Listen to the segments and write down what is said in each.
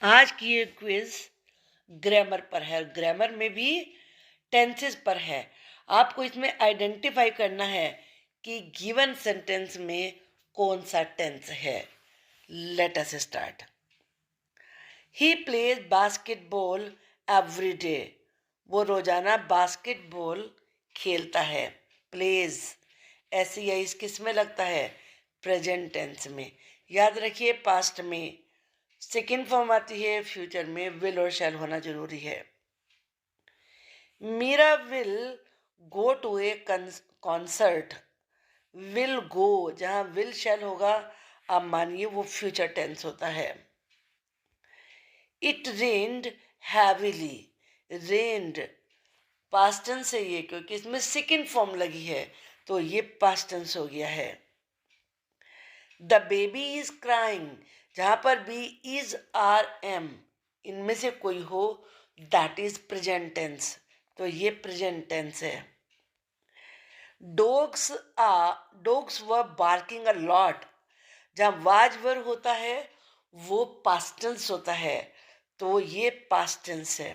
आज की ये क्विज ग्रामर पर है। ग्रामर में भी टेंसेस पर है। आपको इसमें आइडेंटिफाई करना है कि गिवन सेंटेंस में कौन सा टेंस है। Let us start. He plays basketball every day. वो रोजाना बास्केटबॉल खेलता है। प्लेज ऐसी या इस किस में लगता है? प्रेजेंट टेंस में। याद रखिए पास्ट में सेकेंड फॉर्म आती है, फ्यूचर में विल और शैल होना जरूरी है। Meera will go to a concert. Will go, जहां विल शैल होगा आप मानिए वो फ्यूचर टेंस होता है। It rained heavily. Rained past tense है ये, क्योंकि इसमें सेकेंड फॉर्म लगी है तो ये पास्ट टेंस हो गया है। द बेबी इज क्राइंग, जहां पर बी इज आर एम इनमें से कोई हो दैट इज प्रेजेंट टेंस, तो ये प्रेजेंट टेंस है। Dogs dogs were barking a lot, जहां वाज वर होता है वो पास्ट टेंस होता है, तो ये पास्ट टेंस है।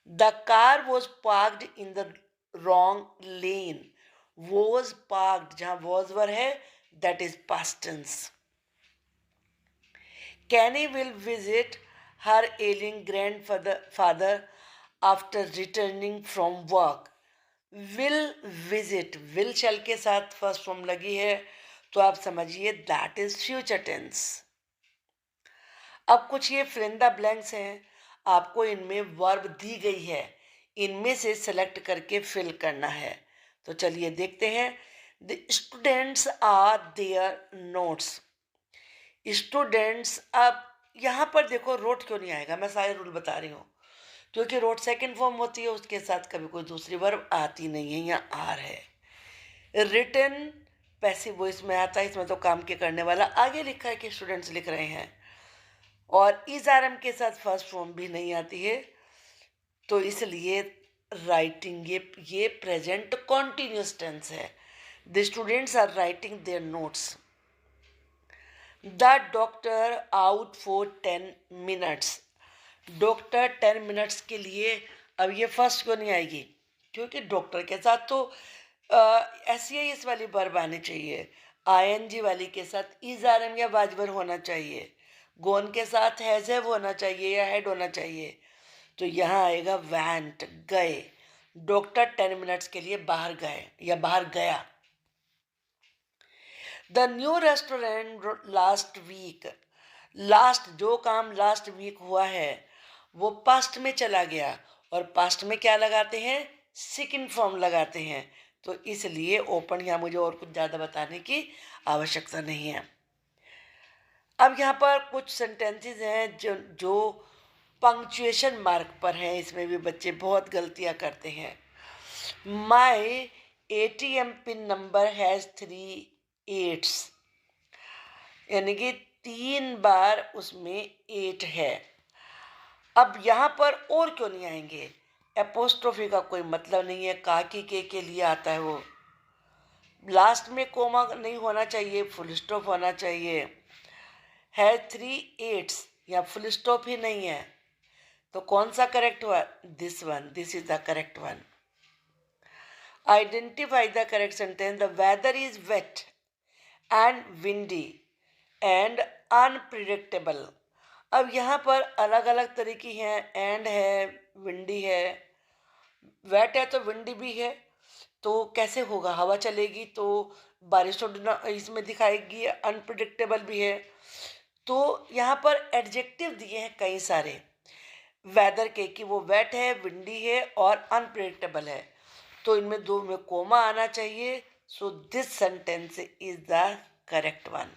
The car was parked in the wrong lane. Was parked, जहां वॉज वर है that is past tense. Kenny will visit her ailing grandfather after returning from work. Will visit, will shall के साथ first form लगी है तो आप समझिए that is future tense. अब कुछ ये फिलिंदा ब्लैंक्स हैं, आपको इनमें वर्ब दी गई है, इनमें से सेलेक्ट करके फिल करना है। तो चलिए देखते हैं। The students are their notes. Students, अब यहाँ पर देखो रोट क्यों नहीं आएगा, मैं सारे रूल बता रही हूँ। क्योंकि रोट सेकंड फॉर्म होती है, उसके साथ कभी कोई दूसरी वर्ब आती नहीं है, यहाँ आर है। रिटन पैसिव वॉइस में आता है, इसमें तो काम के करने वाला आगे लिखा है कि स्टूडेंट्स लिख रहे हैं। और इज आर एम के साथ फर्स्ट फॉर्म भी नहीं आती है, तो इसलिए राइटिंग ये प्रेजेंट कॉन्टिन्यूस टेंस है। The students are writing their notes. The doctor out for 10 minutes. Doctor 10 minutes के लिए, अब ये फर्स्ट क्यों नहीं आएगी? क्योंकि डॉक्टर के साथ तो एस इस वाली वर्ब आनी चाहिए, आईएनजी वाली के साथ इज आर एम या वाजवर होना चाहिए, गोन के साथ हैज हैव होना चाहिए या हेड होना चाहिए, तो यहाँ आएगा वैंट, गए। डॉक्टर 10 मिनट्स के लिए बाहर गए या बाहर गया। The new restaurant last week. Last, जो काम लास्ट वीक हुआ है वो पास्ट में चला गया, और पास्ट में क्या लगाते हैं? सेकंड फॉर्म लगाते हैं, तो इसलिए ओपन, यहाँ मुझे और कुछ ज़्यादा बताने की आवश्यकता नहीं है। अब यहाँ पर कुछ सेंटेंसेस हैं जो जो पंक्चुएशन मार्क पर हैं, इसमें भी बच्चे बहुत गलतियाँ करते हैं। My ATM pin number has 3 8s, यानी कि 3 बार उसमें 8 है। अब यहाँ पर और क्यों नहीं आएंगे? एपोस्ट्रोफी का कोई मतलब नहीं है, काकी के लिए आता है वो। लास्ट में कोमा नहीं होना चाहिए, फुल स्टॉप होना चाहिए। है 3 8s या फुल स्टॉप ही नहीं है, तो कौन सा करेक्ट हुआ? This one, this is the correct one. Identify the correct sentence. The weather is wet and windy and unpredictable. अब यहाँ पर अलग अलग तरीके हैं, एंड है, विंडी है, वेट है तो विंडी भी है, तो कैसे होगा? हवा चलेगी तो बारिश तो इसमें दिखाएगी, अनप्रिडिक्टेबल भी है। तो यहाँ पर एडजेक्टिव दिए हैं कई सारे वेदर के, कि वो वेट है, विंडी है और अनप्रिडिक्टेबल है, तो इनमें दो में कोमा आना चाहिए। So this sentence is the correct one.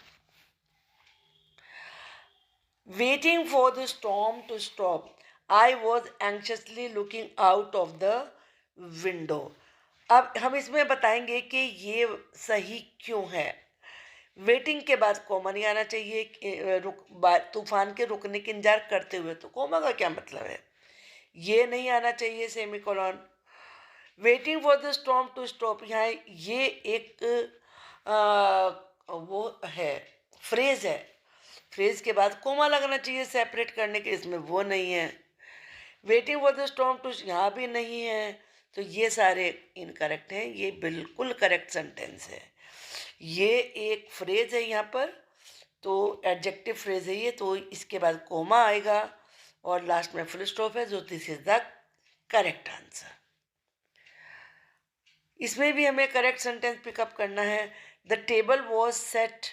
Waiting for the storm to stop, I was anxiously looking out of the window. अब हम इसमें बताएंगे कि ये सही क्यों है। वेटिंग के बाद कोमा नहीं आना चाहिए, तूफान के रुकने की इंतजार करते हुए, तो कोमा का क्या मतलब है? ये नहीं आना चाहिए semicolon. Waiting for the storm to stop, यहाँ ये एक वो है, फ्रेज है, फ्रेज के बाद कोमा लगना चाहिए सेपरेट करने के, इसमें वो नहीं है। Waiting for the storm to, यहाँ भी नहीं है। तो ये सारे इनकरेक्ट हैं, ये बिल्कुल करेक्ट सेंटेंस है। ये एक फ्रेज है यहाँ पर, तो एडजेक्टिव फ्रेज है ये, तो इसके बाद कोमा आएगा और लास्ट में फुल स्टॉप है, जो this is the correct answer. इसमें भी हमें करेक्ट सेंटेंस पिकअप करना है। The table was set,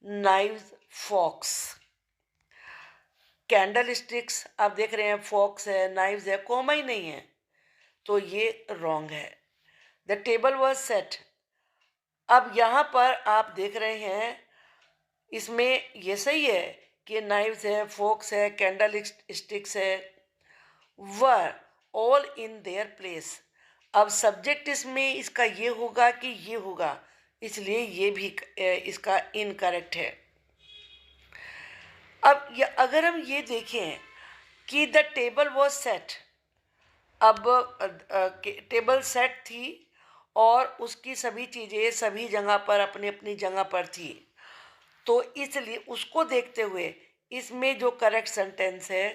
knives, forks, candle sticks, आप देख रहे हैं फॉक्स है, नाइव्स है, कोमा ही नहीं है, तो ये रॉन्ग है। द टेबल वॉज सेट, अब यहाँ पर आप देख रहे हैं इसमें ये सही है कि नाइव्स है, फोक्स है, कैंडल स्टिक्स है, वर ऑल इन देयर प्लेस। अब सब्जेक्ट इसमें इसका ये होगा कि ये होगा, इसलिए ये भी इसका इनकरेक्ट है। अब अगर हम ये देखें कि द टेबल वॉज सेट, अब टेबल सेट थी और उसकी सभी चीज़ें सभी जगह पर अपनी अपनी जगह पर थी, तो इसलिए उसको देखते हुए इसमें जो करेक्ट सेंटेंस है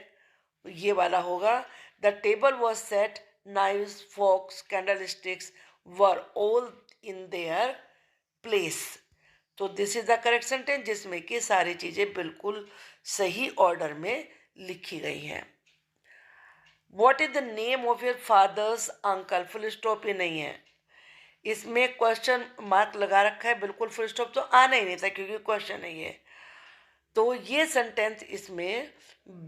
ये वाला होगा, the table was set, knives, forks, candle sticks were all in their place. तो this is the correct sentence जिसमें कि सारी चीज़ें बिल्कुल सही ऑर्डर में लिखी गई हैं। What is the name of your father's uncle, full stop ही नहीं है, इसमें क्वेश्चन मार्क लगा रखा है, बिल्कुल फुल स्टॉप तो आना ही नहीं था क्योंकि क्वेश्चन नहीं है। तो ये सेंटेंस इसमें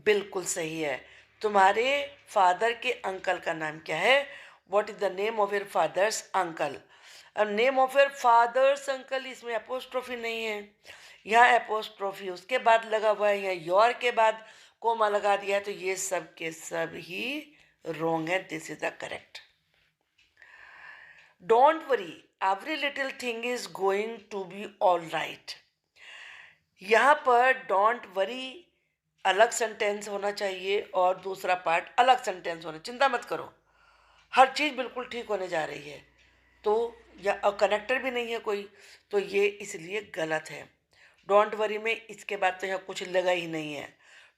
बिल्कुल सही है। तुम्हारे फादर के अंकल का नाम क्या है? What is the name of your father's uncle. अब name of your father's uncle, इसमें अपोस्ट्रोफी नहीं है, यहाँ अपोस्ट्रोफी उसके बाद लगा हुआ है, यहाँ योर के बाद कोमा लगा दिया है, तो ये सब के सब ही रॉन्ग है। This is the correct. Don't worry, every little thing is going to be all right. यहाँ पर डोंट वरी अलग सेंटेंस होना चाहिए और दूसरा पार्ट अलग सेंटेंस होना, चिंता मत करो, हर चीज़ बिल्कुल ठीक होने जा रही है। तो या कनेक्टर भी नहीं है कोई, तो ये इसलिए गलत है। डोंट वरी में इसके बाद तो यहाँ कुछ लगा ही नहीं है।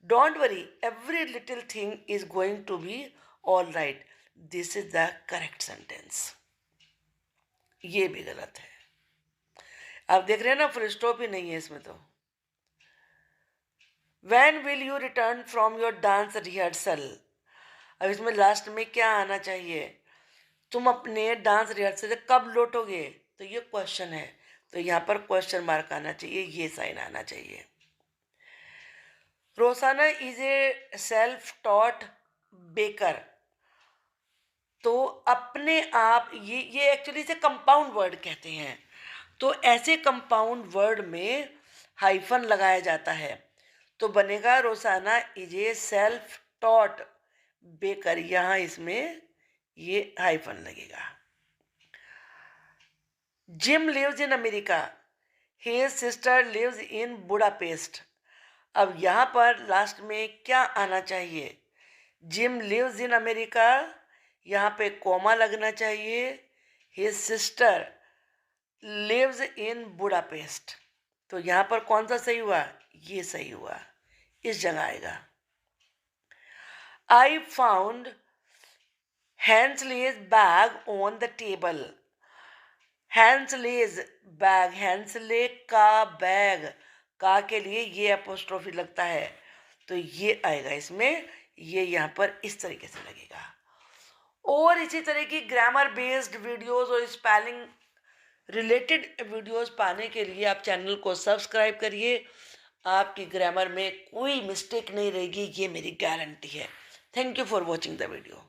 Don't worry, every little thing is going to be all right, this is the correct sentence. ये भी गलत है। आप देख रहे हैं ना, फुल स्टॉप ही नहीं है इसमें। तो When will you return from your dance rehearsal? अब इसमें लास्ट में क्या आना चाहिए? तुम अपने डांस रिहर्सल से कब लौटोगे? तो ये क्वेश्चन है, तो यहाँ पर क्वेश्चन मार्क आना चाहिए, ये साइन आना चाहिए। Rosana is a self taught baker, तो अपने आप ये एक्चुअली इसे कंपाउंड वर्ड कहते हैं। तो ऐसे कंपाउंड वर्ड में हाइफन लगाया जाता है, तो बनेगा Rosana is a self taught baker, यहाँ इसमें ये हाइफन लगेगा। Jim lives in America, his sister lives in Budapest. अब यहाँ पर लास्ट में क्या आना चाहिए? जिम लिव्स इन अमेरिका, यहाँ पे कोमा लगना चाहिए, his sister lives in Budapest. तो यहाँ पर कौन सा सही हुआ? ये सही हुआ, इस जगह आएगा। I found Hansley's bag on the table. Hansley's bag, Hansley का बैग, का के लिए ये अपोस्ट्रोफी लगता है, तो ये आएगा इसमें, ये यहाँ पर इस तरीके से लगेगा। और इसी तरह की ग्रामर बेस्ड वीडियोस और स्पेलिंग रिलेटेड वीडियोस पाने के लिए आप चैनल को सब्सक्राइब करिए। आपकी ग्रामर में कोई मिस्टेक नहीं रहेगी, ये मेरी गारंटी है। Thank you for watching the video.